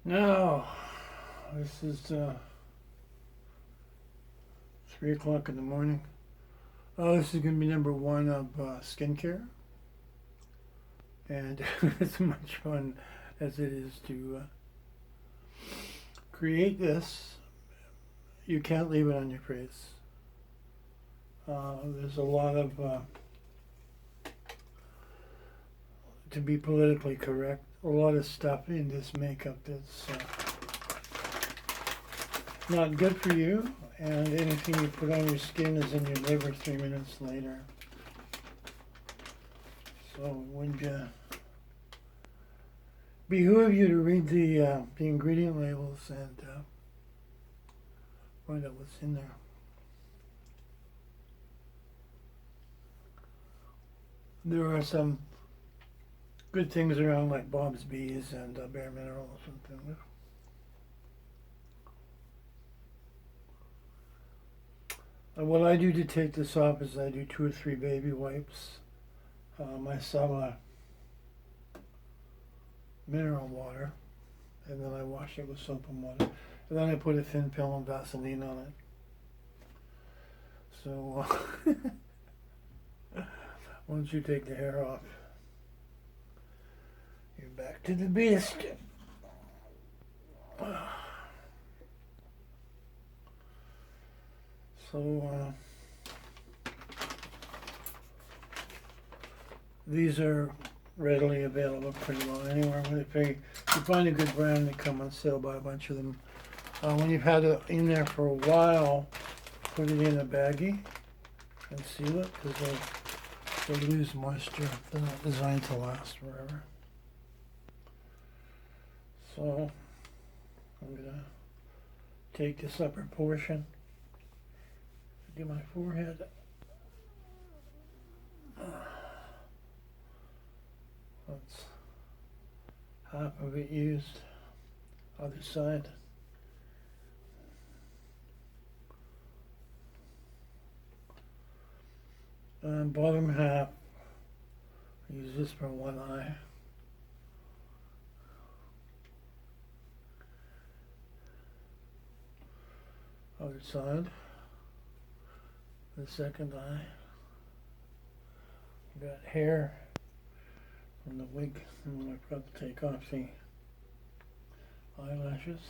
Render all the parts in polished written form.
Now, this is 3 o'clock in the morning. Oh, this is going to be number one of skincare. And it's much fun as it is to create this. You can't leave it on your face. There's a lot of, to be politically correct, a lot of stuff in this makeup that's not good for you, and anything you put on your skin is in your liver 3 minutes later. So it would behoove you to read the ingredient labels and find out what's in there. There are some good things around like Bob's Bees and Bare Minerals and things. What I do to take this off is I do 2 or 3 baby wipes, micellar mineral water, and then I wash it with soap and water, and then I put a thin film of Vaseline on it. So once you take the hair off, you're back to the beast. So these are readily available pretty well anywhere. If you find a good brand, they come on sale. Buy a bunch of them. When you've had it in there for a while, put it in a baggie and seal it, because they lose moisture. They're not designed to last forever. So I'm gonna take this upper portion, do my forehead. That's half of it used. Other side. And bottom half, I use this for one eye. Other side, the second eye. Got hair from the wig, and I've got to take off the eyelashes.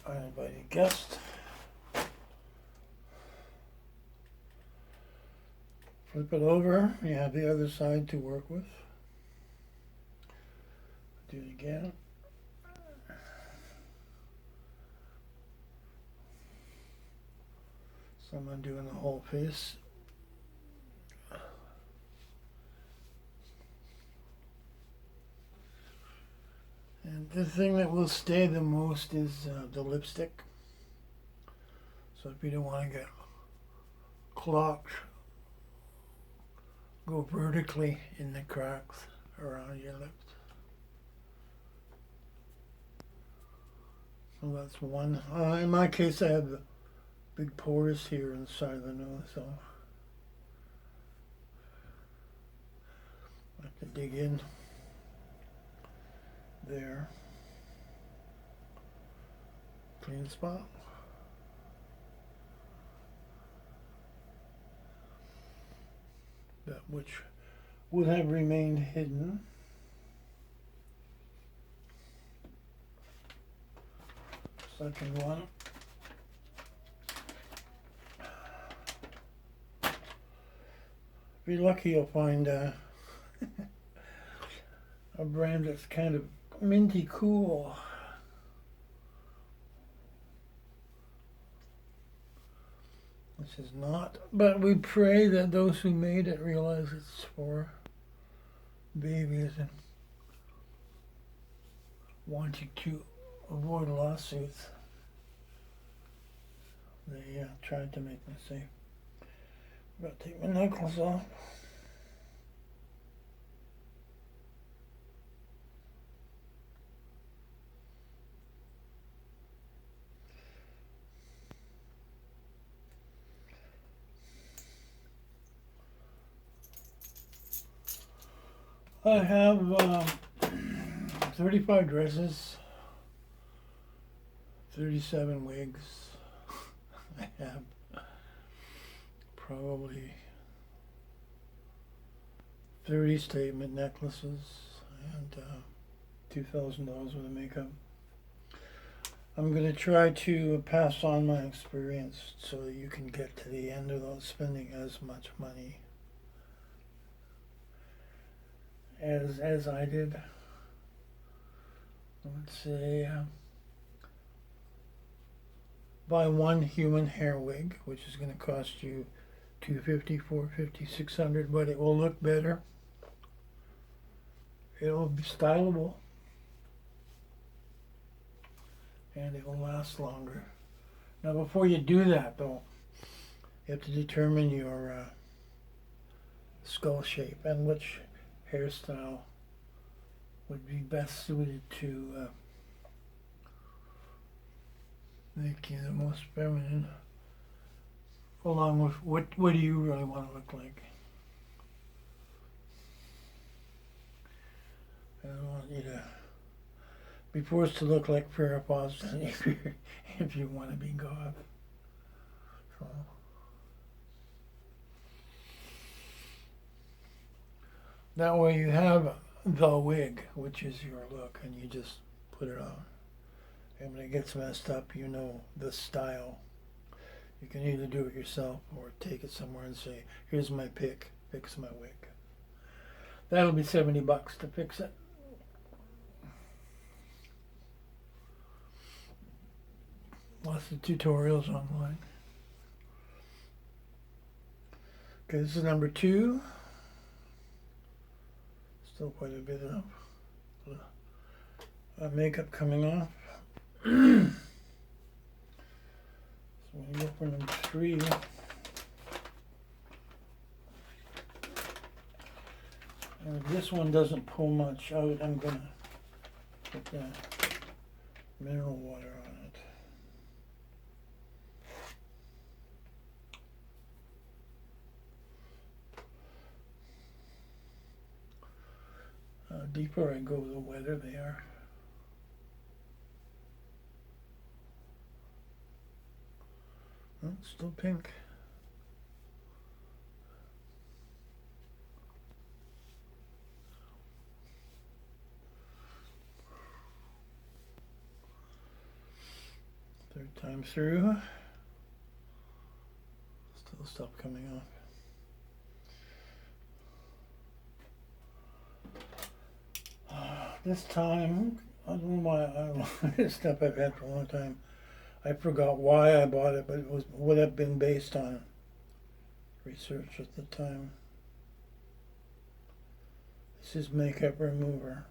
I invite a guest. Flip it over, you have the other side to work with. Do it again. So I'm doing the whole face. And the thing that will stay the most is the lipstick. So if you don't want to get clogged, go vertically in the cracks around your lips. So that's one. In my case, I have the big pores here on the side of the nose, so I have to dig in there. Clean spot. That which would have remained hidden. Second one. If you're lucky, you'll find a brand that's kind of minty cool. This is not, but we pray that those who made it realize it's for babies and wanting to avoid lawsuits. They tried to make me say, I'm gonna take my necklace off. I have 35 dresses, 37 wigs. I have probably 30 statement necklaces and $2,000 worth of makeup. I'm going to try to pass on my experience so that you can get to the end without spending as much money as I did. Let's say buy one human hair wig, which is going to cost you $250, $450, $600, but it will look better. It'll be styleable, and it will last longer. Now, before you do that, though, you have to determine your skull shape and which hairstyle would be best suited to make you the most feminine, along with what do you really want to look like. I don't want you to be forced to look like Farrah Fawcett if you want to be goth. So. That way you have the wig, which is your look, and you just put it on. And when it gets messed up, you know the style. You can either do it yourself or take it somewhere and say, here's my pick, fix my wig. That'll be $70 to fix it. Lots of tutorials online. Okay, this is number 2. Still quite a bit of makeup coming off. So when you go for number 3, this one doesn't pull much out. I'm going to put the mineral water on it. Deeper I go, the wetter they are. Oh, still pink. Third time through. Still stuff coming off. This time, I don't know why, this stuff I've had for a long time. I forgot why I bought it, but it would have been based on research at the time. This is makeup remover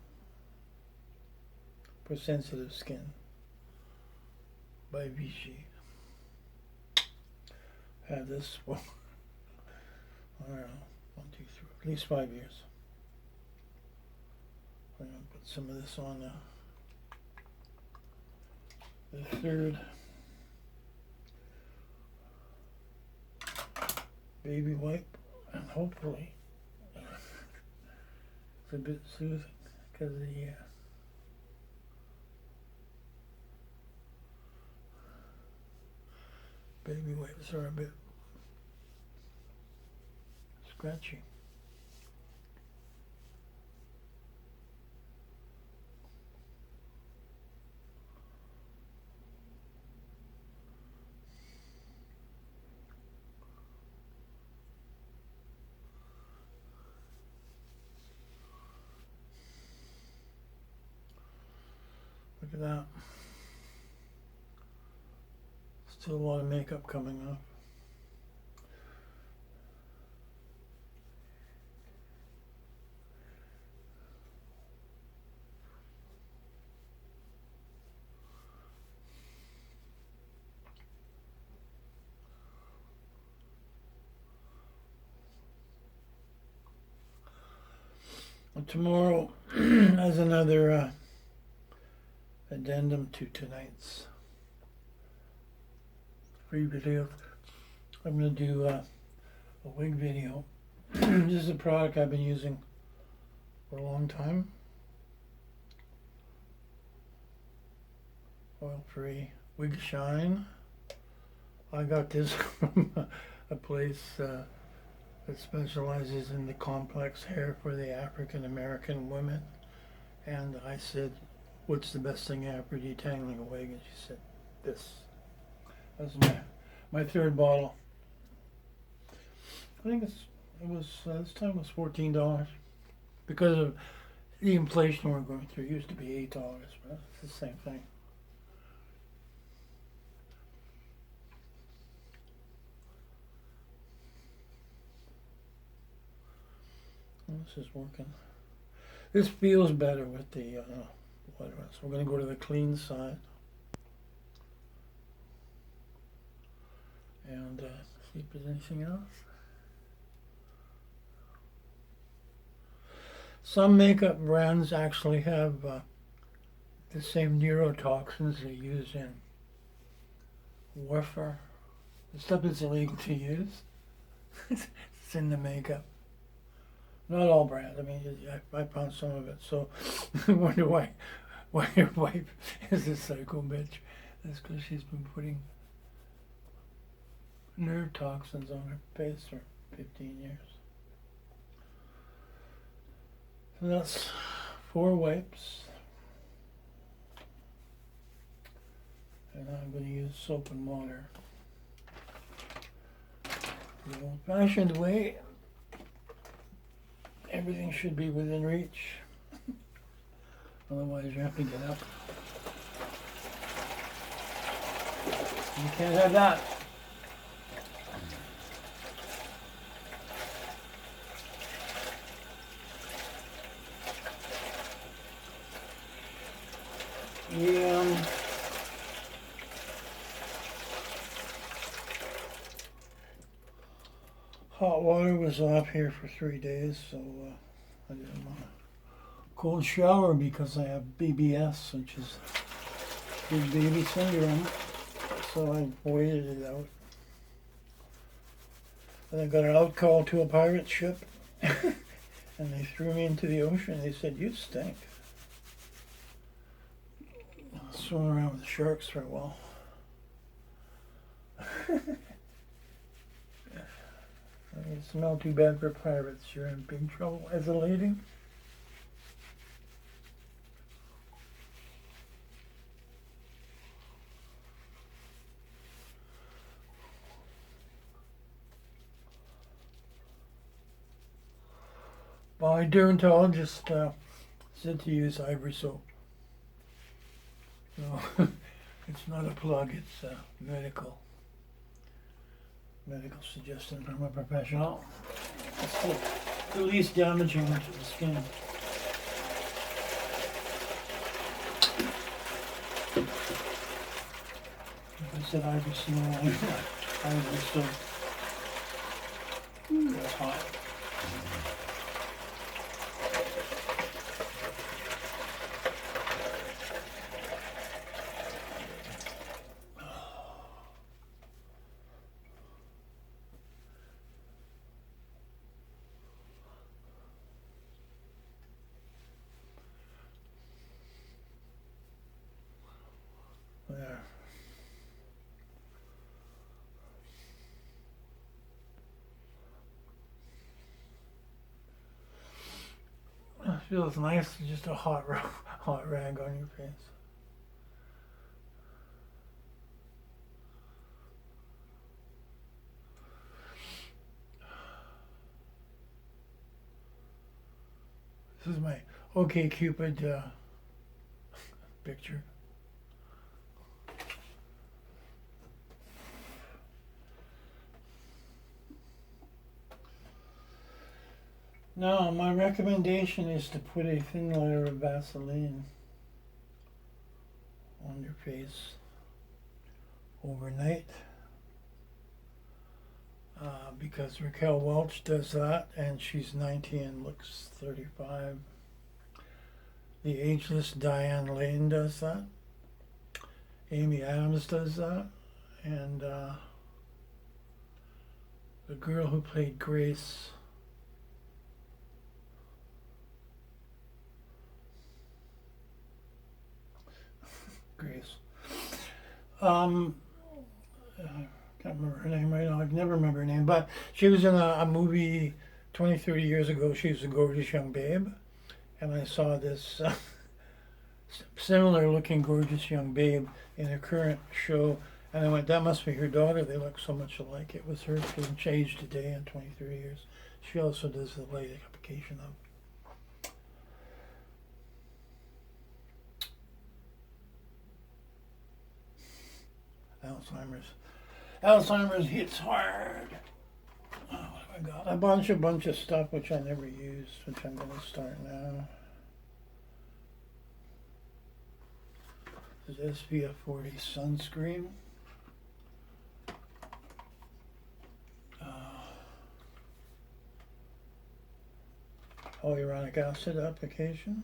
for sensitive skin by Vichy. Had this for, I don't know, 1, 2, 3, at least 5 years. I'm going to put some of this on the third baby wipe, and hopefully it's a bit soothing because the baby wipes are a bit scratchy. Look at that. Still a lot of makeup coming off. tomorrow, as another addendum to tonight's free video, I'm going to do a wig video. This is a product I've been using for a long time. Oil-free wig shine. I got this from a place that specializes in the complex hair for the African American women, and I said, what's the best thing you have for detangling a wig? And she said, this. That's my third bottle. I think it was this time was $14 because of the inflation we're going through. It used to be $8, but it's the same thing. This is working. This feels better with the water. So we're going to go to the clean side and see if there's anything else. Some makeup brands actually have the same neurotoxins they use in warfare. The stuff that's illegal to use. It's in the makeup. Not all brands. I mean, I found some of it. So I wonder why your wife is a psycho bitch. That's because she's been putting nerve toxins on her face for 15 years. So that's 4 wipes. And I'm going to use soap and water the old-fashioned way. Everything should be within reach. Otherwise you have to get up. You can't have that. Yeah. Hot water was off here for 3 days, so I didn't want a cold shower because I have BBS, which is big baby syndrome. So I waited it out. And I got an out call to a pirate ship, and they threw me into the ocean. They said, "You stink." I swam around with the sharks for a while. You smell too bad for pirates. You're in big trouble as a lady. My dermatologist said to use Ivory soap. So it's not a plug, it's medical suggestion from a professional. It's the least damaging to the skin. Like I said, Ivory soap. That's hot. There. It feels nice, just a hot rag on your face. This is my OK Cupid picture. Now, my recommendation is to put a thin layer of Vaseline on your face overnight because Raquel Welch does that, and she's 90 and looks 35. The Ageless Diane Lane does that. Amy Adams does that. And the girl who played Grace, I can't remember her name right now. I can never remember her name, but she was in a movie 20, 30 years ago. She was a gorgeous young babe, and I saw this similar looking gorgeous young babe in a current show, and I went, that must be her daughter. They look so much alike. It was her. She hasn't changed a day in 23 years. She also does the light application of Alzheimer's. Alzheimer's hits hard. Oh, what have I got? A bunch of stuff which I never used, which I'm going to start now. This is SPF 40 sunscreen. Hyaluronic acid application.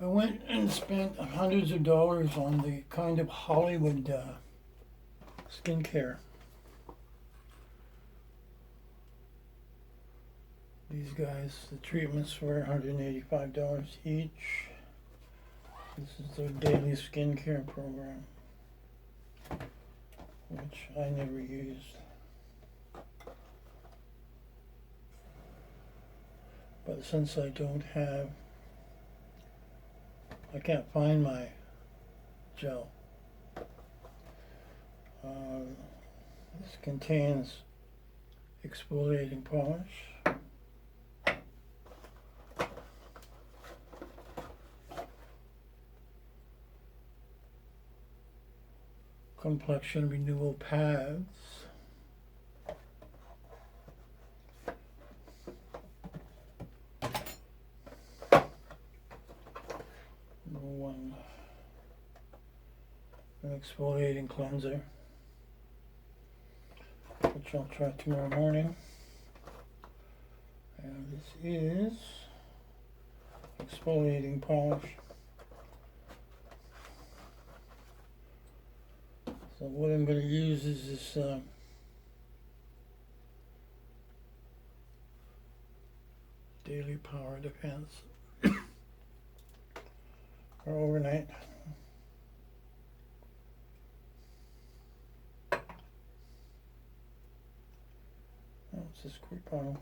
I went and spent hundreds of dollars on the kind of Hollywood skincare. These guys, the treatments were $185 each. This is their daily skincare program, which I never used. But since I can't find my gel. This contains exfoliating polish. Complexion renewal pads. An exfoliating cleanser, which I'll try tomorrow morning. And this is exfoliating polish. So what I'm going to use is this Daily Power Defense for overnight. Oh, it's this quick bottle.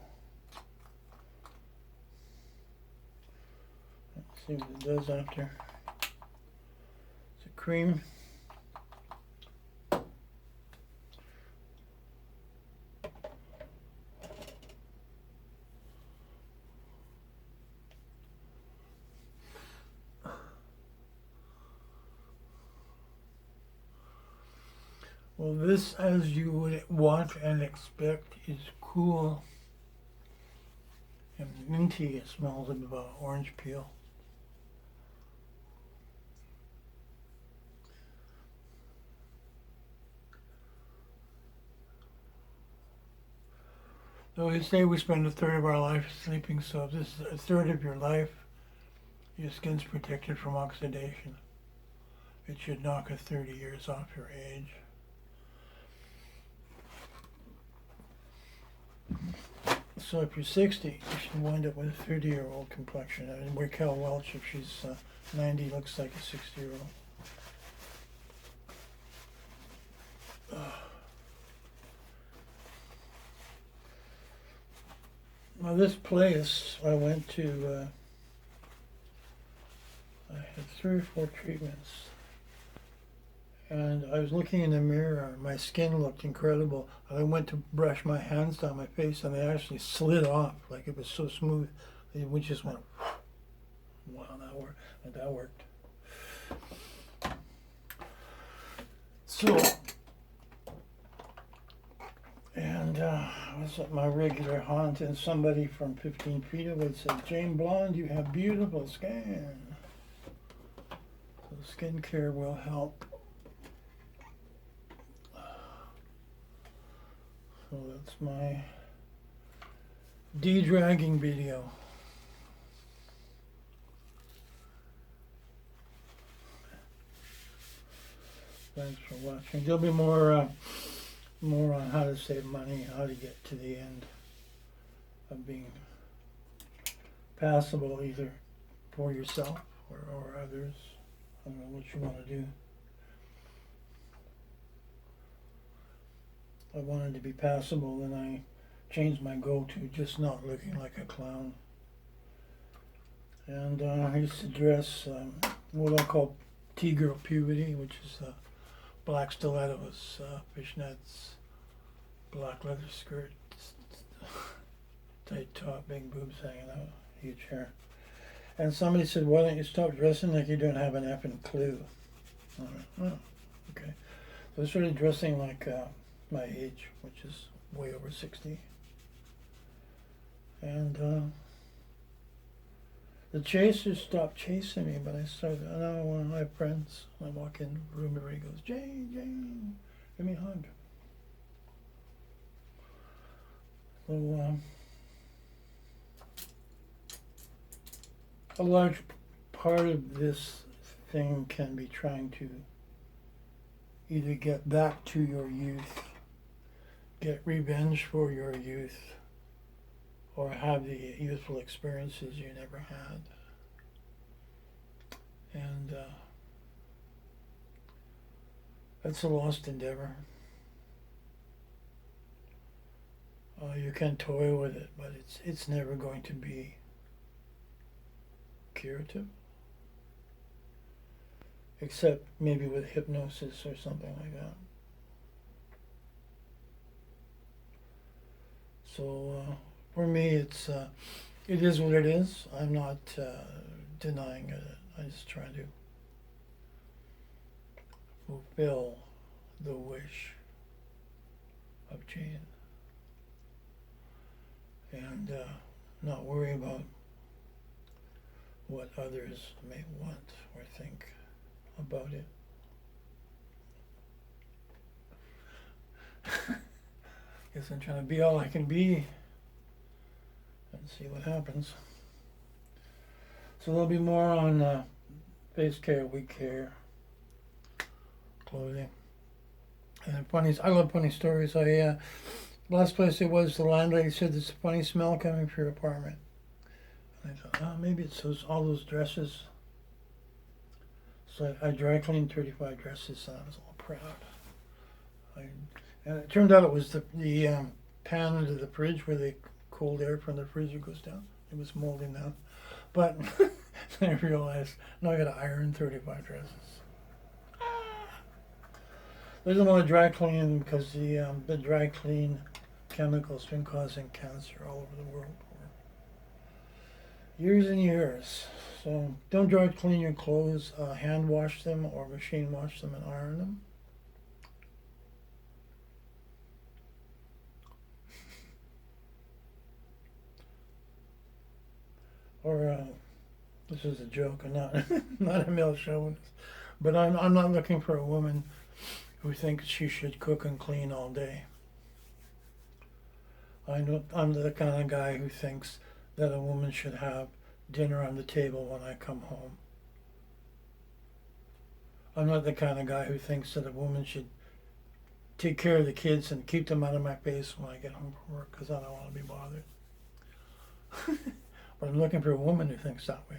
Let's see what it does after. It's a cream. Well, this, as you would want and expect, is cool and minty. It smells of orange peel. So they say we spend a third of our life sleeping, so if this is a third of your life, your skin's protected from oxidation. It should knock 30 years off your age. So if you're 60, you should wind up with a 30-year-old complexion. I mean, Raquel Welch, if she's 90, looks like a 60-year-old. Now this place I went to, I had 3 or 4 treatments. And I was looking in the mirror, my skin looked incredible. I went to brush my hands down my face and they actually slid off, like it was so smooth. We just went, wow, that worked. So, and I was at my regular haunt and somebody from 15 feet away said, "Jane Blonde, you have beautiful skin." So skincare will help. So that's my de-dragging video. Thanks for watching. There'll be more on how to save money, how to get to the end of being passable either for yourself or others. I don't know what you want to do. I wanted to be passable, and I changed my goal to just not looking like a clown. And I used to dress what I call T-girl puberty, which is black stilettos, fishnets, black leather skirt, tight top, big boobs hanging out, huge hair. And somebody said, "Why don't you stop dressing like you don't have an effing clue?" I went, "Oh, okay." So I started dressing like my age, which is way over 60. And the chasers stopped chasing me, but I started, now when I have friends, I walk in the room, everybody goes, Jane, give me a hug. So, a large part of this thing can be trying to either get back to your youth, get revenge for your youth, or have the youthful experiences you never had. And that's a lost endeavor. You can toy with it, but it's never going to be curative, except maybe with hypnosis or something like that. So for me, it is what it is. I'm not denying it. I just try to fulfill the wish of Jane and not worry about what others may want or think about it. Guess I'm trying to be all I can be and see what happens. So there'll be more on face care, wig care, clothing, and I love funny stories. Last place it was, the landlady said there's a funny smell coming from your apartment. And I thought, oh, maybe it's all those dresses. So I dry cleaned 35 dresses, and I was all proud. And it turned out it was the pan under the fridge where the cold air from the freezer goes down. It was molding down. But I realized, now I got to iron 35 dresses. I didn't want to dry clean them because the dry clean chemicals been causing cancer all over the world for years and years. So don't dry clean your clothes. Hand wash them or machine wash them and iron them. Or this is a joke, and not a male chauvinist, but I'm not looking for a woman who thinks she should cook and clean all day. I'm the kind of guy who thinks that a woman should have dinner on the table when I come home. I'm not the kind of guy who thinks that a woman should take care of the kids and keep them out of my face when I get home from work, because I don't want to be bothered. But I'm looking for a woman who thinks that way.